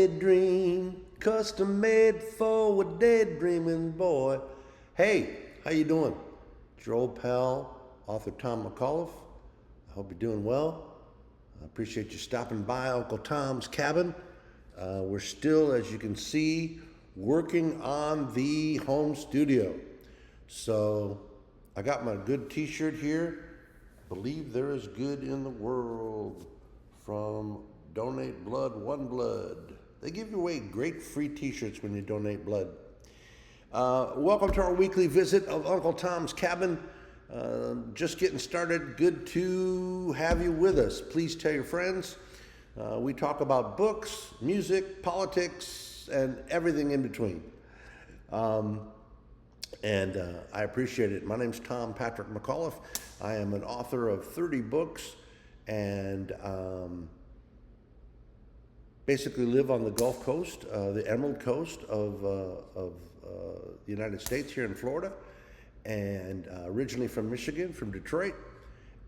daydream, custom made for a daydreaming boy. Hey, how you doing? It's your old pal, Author Tom McAuliffe. I hope you're doing well. I appreciate you stopping by Uncle Tom's cabin. We're still, as you can see, working on the home studio. So I got my good t-shirt here. Believe there is good in the world from Donate Blood, One Blood. They give you away great free t-shirts when you donate blood. Welcome to our weekly visit of Uncle Tom's cabin. Just getting started. Good to have you with us. Please tell your friends. We talk about books, music, politics, and everything in between. And I appreciate it. My name's Tom Patrick McAuliffe. I am an author of 30 books and basically live on the Gulf Coast, the Emerald Coast of the United States here in Florida, and originally from Michigan, from Detroit.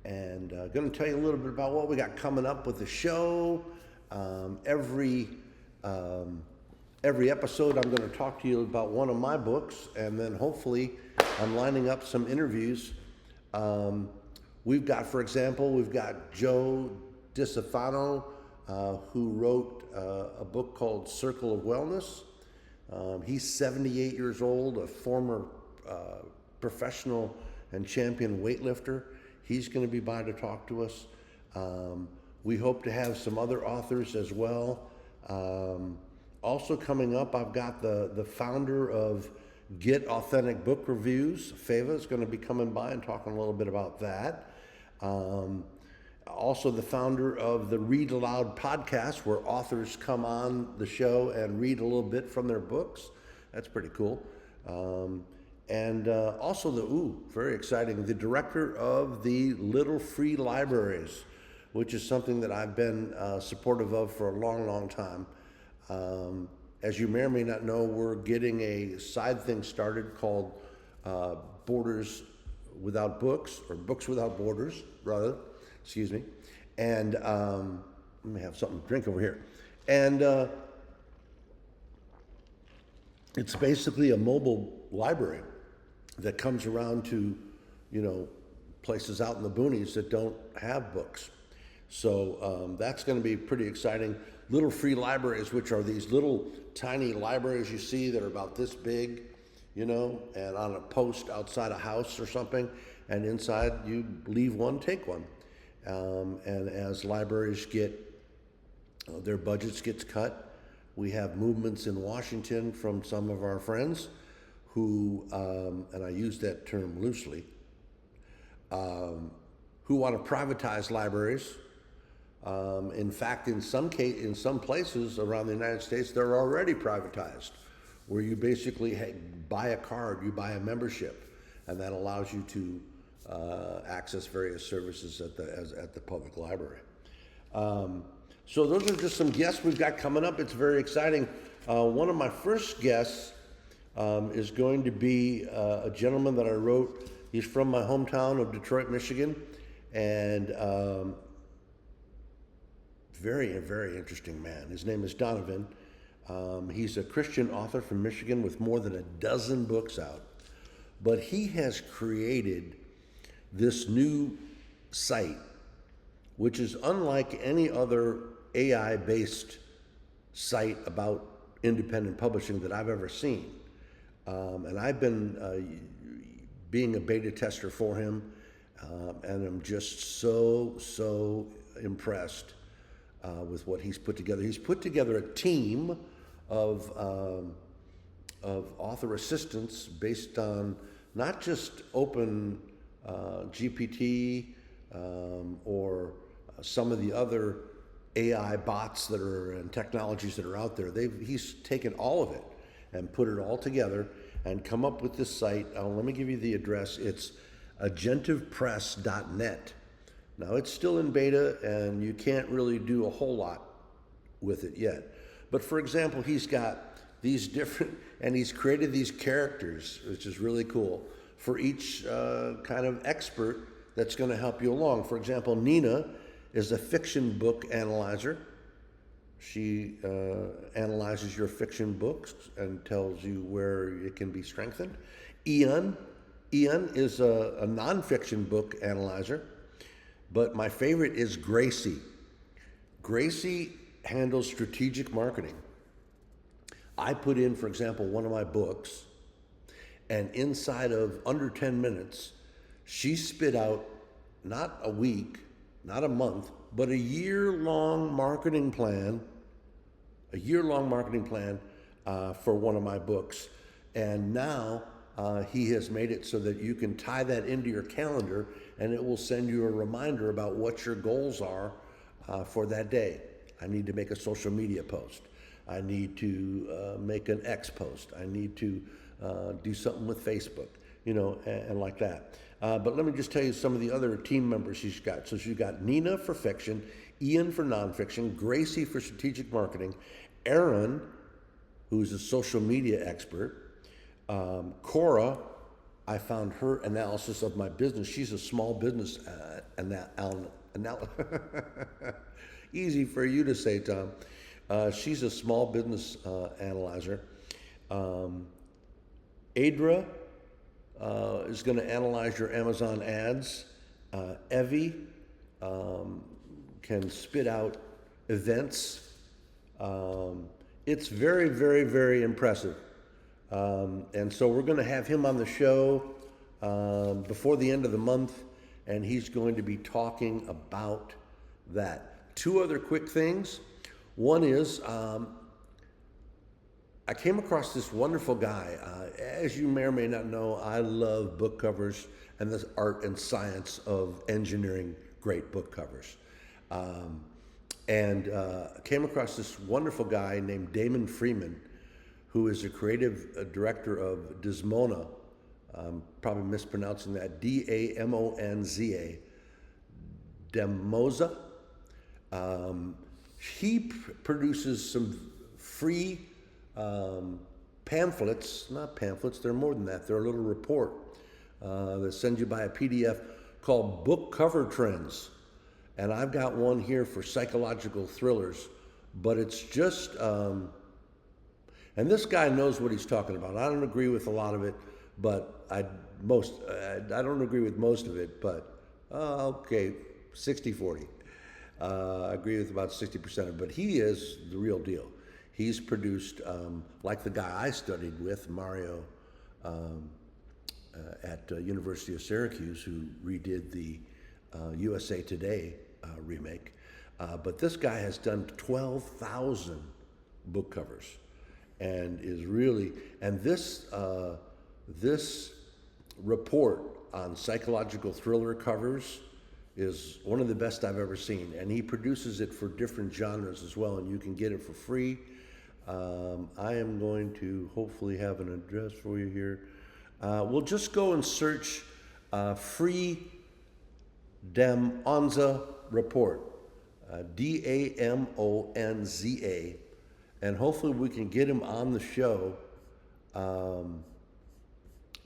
And going to tell you a little bit about what we got coming up with the show. Every episode I'm going to talk to you about one of my books, and then hopefully I'm lining up some interviews. We've got, for example, Joe DiStefano, who wrote a book called Circle of Wellness. He's 78 years old, a former professional and champion weightlifter. He's going to be by to talk to us. We hope to have some other authors as well. Also coming up, I've got the founder of Get Authentic Book Reviews. Fava is going to be coming by and talking a little bit about that. Also the founder of the Read Aloud podcast, where authors come on the show and read a little bit from their books. That's pretty cool. And also very exciting, the director of the Little Free Libraries, which is something that I've been supportive of for a long, long time. As you may or may not know, we're getting a side thing started called Borders Without Books, or Books Without Borders, rather, excuse me. And let me have something to drink over here. And it's basically a mobile library that comes around to, places out in the boonies that don't have books. So that's going to be pretty exciting. Little Free Libraries, which are these little tiny libraries you see that are about this big, and on a post outside a house or something, and inside you leave one, take one. And as libraries their budgets gets cut, we have movements in Washington from some of our friends who, and I use that term loosely, who want to privatize libraries. In fact, in some places around the United States, they're already privatized, where you basically buy a card, you buy a membership, and that allows you to access various services at the public library. So those are just some guests we've got coming up. It's very exciting. One of my first guests is going to be a gentleman that I wrote. He's from my hometown of Detroit, Michigan, and very, very interesting man. His name is Donovan. He's a Christian author from Michigan with more than a dozen books out. But he has created this new site, which is unlike any other AI-based site about independent publishing that I've ever seen. And I've been being a beta tester for him, and I'm just so impressed with what he's put together. He's put together a team of author assistants based on not just open GPT or some of the other AI bots that are and technologies that are out there. He's taken all of it and put it all together and come up with this site. Let me give you the address. It's agentivpress.net. Now, it's still in beta, and you can't really do a whole lot with it yet. But for example, he's got these different, and he's created these characters, which is really cool, for each kind of expert that's going to help you along. For example, Nina is a fiction book analyzer. She analyzes your fiction books and tells you where it can be strengthened. Ian is a nonfiction book analyzer, but my favorite is Gracie. Gracie handles strategic marketing. I put in, for example, one of my books, and inside of under 10 minutes, she spit out not a week, not a month, but a year-long marketing plan, for one of my books. And now he has made it so that you can tie that into your calendar, and it will send you a reminder about what your goals are for that day. I need to make a social media post. I need to make an X post. I need to do something with Facebook, and like that. But let me just tell you some of the other team members she's got. So she's got Nina for fiction, Ian for nonfiction, Gracie for strategic marketing, Aaron, who's a social media expert, Cora. I found her analysis of my business. She's a small business easy for you to say, Tom. She's a small business analyzer. Adra is going to analyze your Amazon ads. Evie can spit out events. It's very, very, very impressive. And so we're going to have him on the show before the end of the month, and he's going to be talking about that. Two other quick things. One is I came across this wonderful guy. As you may or may not know, I love book covers and the art and science of engineering great book covers. And came across this wonderful guy named Damon Freeman, who is a creative director of Desmona. I'm probably mispronouncing that, Damonza, Demoza. He produces some free pamphlets, not pamphlets, they're more than that. They're a little report that sends you by a PDF called Book Cover Trends. And I've got one here for psychological thrillers, but it's just, and this guy knows what he's talking about. I don't agree with a lot of it, but I don't agree with most of it, but okay, 60-40. I agree with about 60% of it, but he is the real deal. He's produced, like the guy I studied with, Mario, at University of Syracuse, who redid the USA Today remake. But this guy has done 12,000 book covers, and is really, and this report on psychological thriller covers is one of the best I've ever seen, and he produces it for different genres as well, and you can get it for free. I am going to hopefully have an address for you here. We'll just go and search free Damonza report, Damonza, and hopefully we can get him on the show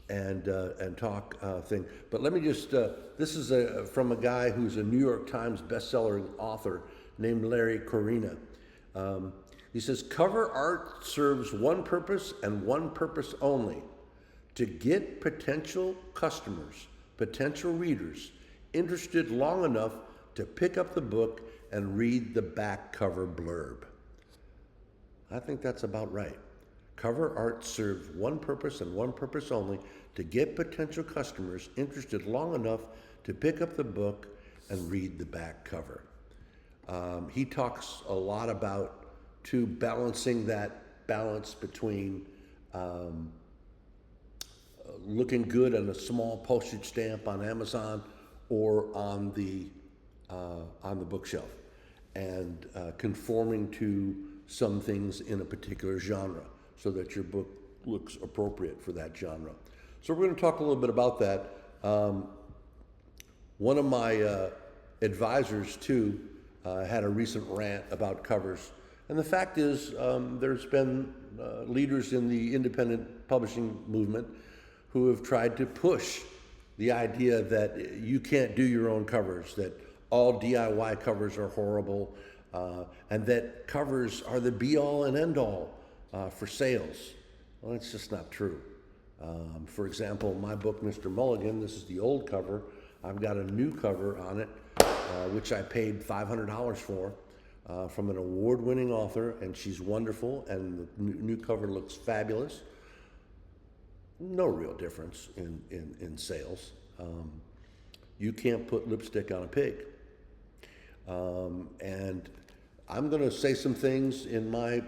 and talk thing. But let me just, this is from a guy who's a New York Times bestseller author named Larry Corina. He says, cover art serves one purpose and one purpose only: to get potential customers, potential readers, interested long enough to pick up the book and read the back cover blurb. I think that's about right. Cover art serves one purpose and one purpose only: to get potential customers interested long enough to pick up the book and read the back cover. He talks a lot about balancing that balance between looking good on a small postage stamp on Amazon or on the bookshelf, and conforming to some things in a particular genre, so that your book looks appropriate for that genre. So we're going to talk a little bit about that. One of my advisors, too, had a recent rant about covers. And the fact is, there's been leaders in the independent publishing movement who have tried to push the idea that you can't do your own covers, that all DIY covers are horrible, and that covers are the be-all and end-all for sales. Well, that's just not true. For example, my book, Mr. Mulligan, this is the old cover. I've got a new cover on it, which I paid $500 for, from an award-winning author, and she's wonderful, and the new cover looks fabulous. No real difference in sales. You can't put lipstick on a pig. And I'm going to say some things in my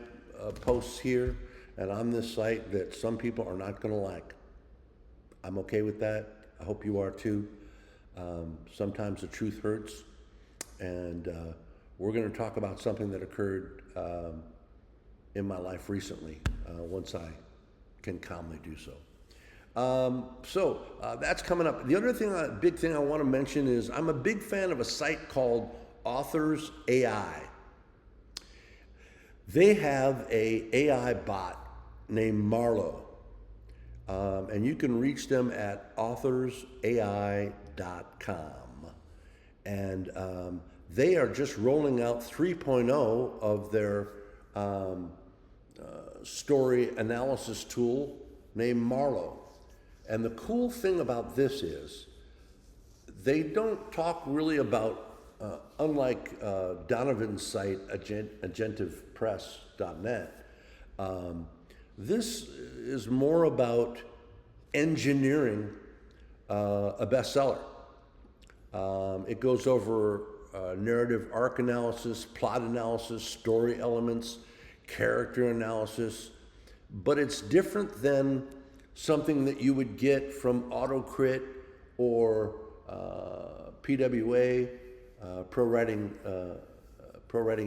posts here and on this site that some people are not going to like. I'm okay with that. I hope you are too. Sometimes the truth hurts, and we're going to talk about something that occurred in my life recently, once I can calmly do so. So that's coming up. The other thing, big thing I want to mention is I'm a big fan of a site called Authors AI. They have a AI bot named Marlo, and you can reach them at authorsai.com. And they are just rolling out 3.0 of their story analysis tool named Marlo. And the cool thing about this is they don't talk really about, unlike Donovan's site, agentivpress.net, this is more about engineering a bestseller. It goes over narrative arc analysis, plot analysis, story elements, character analysis, but it's different than something that you would get from AutoCrit or PWA, Pro Writing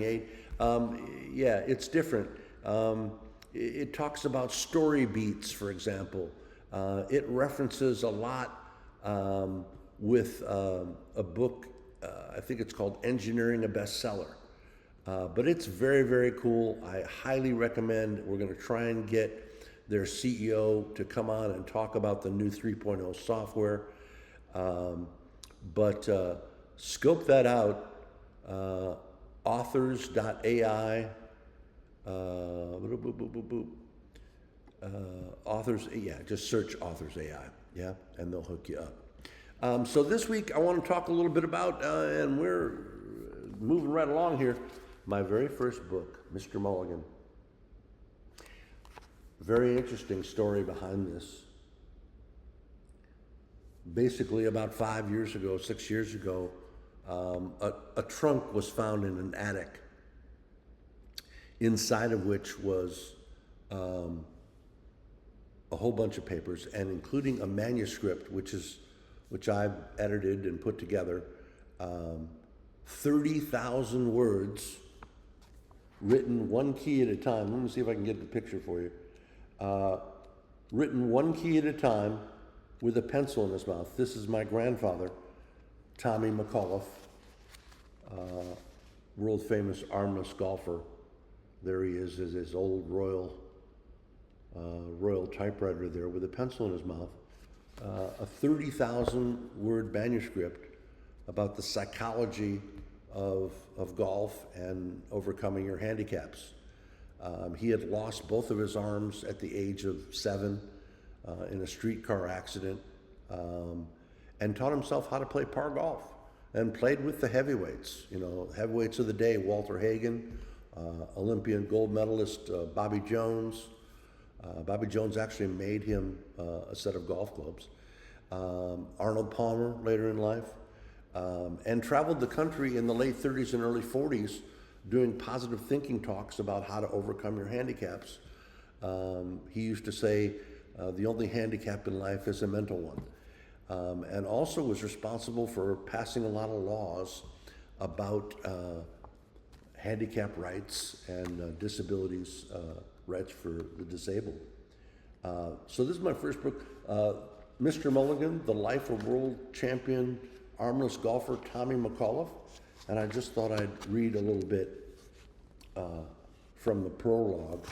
8. Yeah, it's different. It talks about story beats, for example. It references a lot with a book, I think it's called Engineering a Bestseller. But it's very, very cool. I highly recommend. We're going to try and get their CEO to come on and talk about the new 3.0 software. But scope that out, authors.ai, authors, yeah, just search Authors AI, yeah, and they'll hook you up. So this week I want to talk a little bit about, and we're moving right along here, my very first book, Mr. Mulligan. Very interesting story behind this. Basically, about 6 years ago, a trunk was found in an attic, inside of which was a whole bunch of papers, and including a manuscript, which I've edited and put together, 30,000 words, written one key at a time. Let me see if I can get the picture for you. Written one key at a time with a pencil in his mouth. This is my grandfather, Tommy McAuliffe, world famous armless golfer. There he is his old Royal typewriter there with a pencil in his mouth. A 30,000 word manuscript about the psychology of golf and overcoming your handicaps. He had lost both of his arms at the age of 7 in a streetcar accident, and taught himself how to play par golf, and played with the heavyweights, heavyweights of the day, Walter Hagen, Olympian gold medalist Bobby Jones. Bobby Jones actually made him a set of golf clubs. Arnold Palmer later in life, and traveled the country in the late 30s and early 40s doing positive thinking talks about how to overcome your handicaps. He used to say, the only handicap in life is a mental one. And also was responsible for passing a lot of laws about handicap rights and disabilities rights for the disabled. So this is my first book, Mr. Mulligan, The Life of World Champion Armless Golfer Tommy McAuliffe. And I just thought I'd read a little bit from the prologue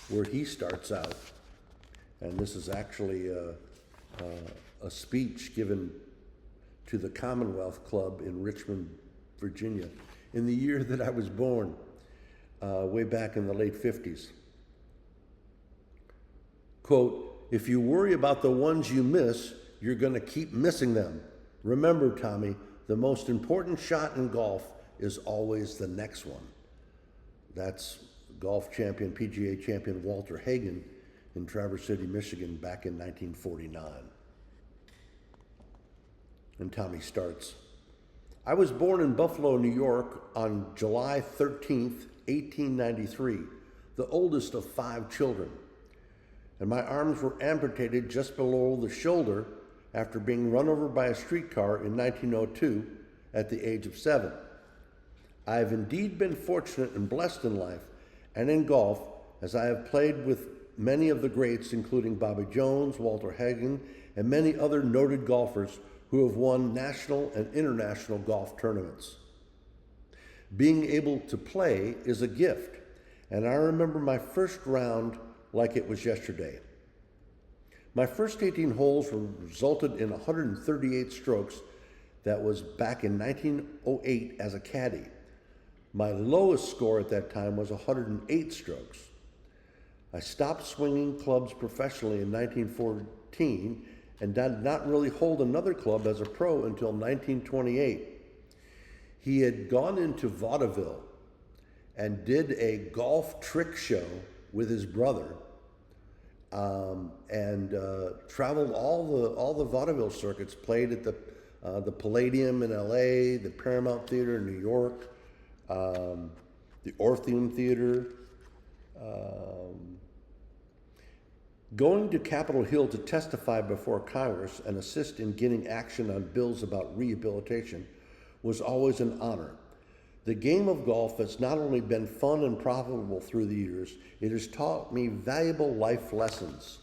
where he starts out. And this is actually a speech given to the Commonwealth Club in Richmond, Virginia, in the year that I was born, way back in the late 50s. Quote, "If you worry about the ones you miss, you're going to keep missing them. Remember, Tommy, the most important shot in golf is always the next one." That's golf champion, PGA champion Walter Hagen in Traverse City, Michigan back in 1949. And Tommy starts, "I was born in Buffalo, New York on July 13th, 1893, the oldest of 5 children. And my arms were amputated just below the shoulder after being run over by a streetcar in 1902 at the age of 7. I have indeed been fortunate and blessed in life and in golf, as I have played with many of the greats, including Bobby Jones, Walter Hagen, and many other noted golfers who have won national and international golf tournaments. Being able to play is a gift, and I remember my first round like it was yesterday. My first 18 holes resulted in 138 strokes. That was back in 1908 as a caddy. My lowest score at that time was 108 strokes. I stopped swinging clubs professionally in 1914 and did not really hold another club as a pro until 1928. He had gone into vaudeville and did a golf trick show with his brother, and traveled all the vaudeville circuits, played at the Palladium in LA, the Paramount Theater in New York, the Orpheum Theater, going to Capitol Hill to testify before Congress and assist in getting action on bills about rehabilitation was always an honor. The game of golf has not only been fun and profitable through the years, it has taught me valuable life lessons.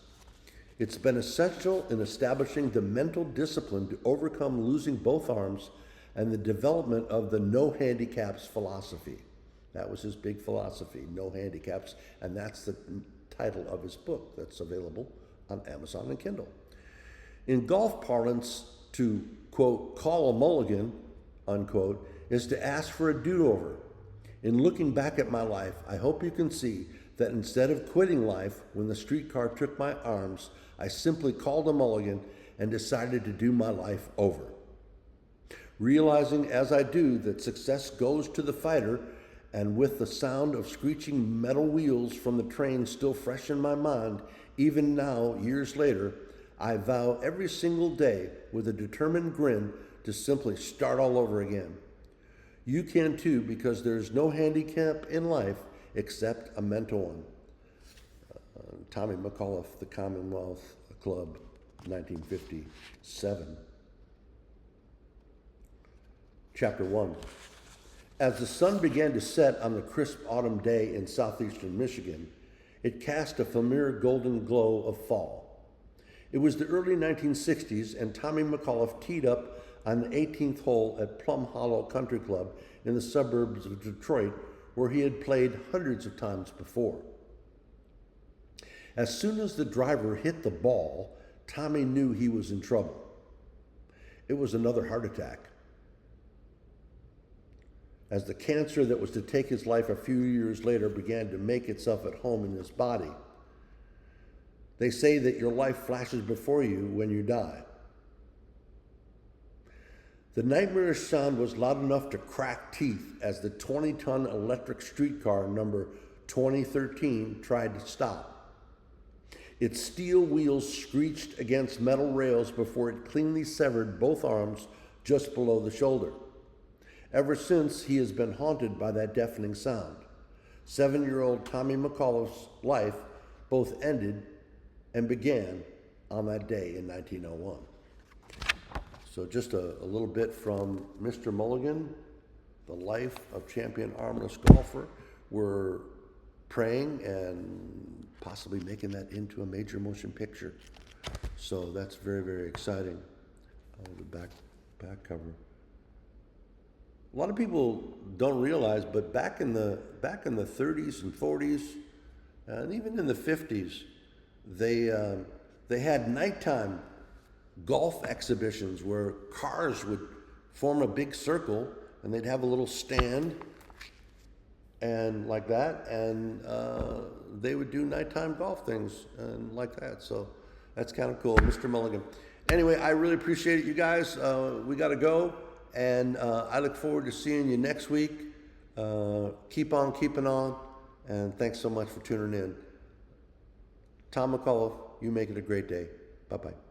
It's been essential in establishing the mental discipline to overcome losing both arms and the development of the no handicaps philosophy." That was his big philosophy, no handicaps, and that's the title of his book that's available on Amazon and Kindle. In golf parlance, to, quote, "call a mulligan," unquote, is to ask for a do-over. In looking back at my life, I hope you can see that instead of quitting life when the streetcar took my arms, I simply called a mulligan and decided to do my life over. Realizing as I do that success goes to the fighter, and with the sound of screeching metal wheels from the train still fresh in my mind, even now, years later, I vow every single day with a determined grin to simply start all over again. You can too, because there's no handicap in life except a mental one. Tommy McAuliffe, The Commonwealth Club, 1957. Chapter 1. As the sun began to set on the crisp autumn day in southeastern Michigan, it cast a familiar golden glow of fall. It was the early 1960s, and Tommy McAuliffe teed up on the 18th hole at Plum Hollow Country Club in the suburbs of Detroit, where he had played hundreds of times before. As soon as the driver hit the ball, Tommy knew he was in trouble. It was another heart attack. As the cancer that was to take his life a few years later began to make itself at home in his body. They say that your life flashes before you when you die. The nightmarish sound was loud enough to crack teeth as the 20-ton electric streetcar number 2013 tried to stop. Its steel wheels screeched against metal rails before it cleanly severed both arms just below the shoulder. Ever since, he has been haunted by that deafening sound. 7-year-old Tommy McAuliffe's life both ended and began on that day in 1901. So just a little bit from Mr. Mulligan, The Life of Champion Armless Golfer. We're praying and possibly making that into a major motion picture. So that's very, very exciting. The back cover. A lot of people don't realize, but back in the 30s and 40s, and even in the 50s, they had nighttime golf exhibitions where cars would form a big circle and they'd have a little stand and like that, and they would do nighttime golf things and like that. So that's kind of cool, Mr. Mulligan. Anyway, I really appreciate it, you guys. We got to go, and I look forward to seeing you next week. Keep on keeping on, and thanks so much for tuning in. Tom McAuliffe, you make it a great day. Bye-bye.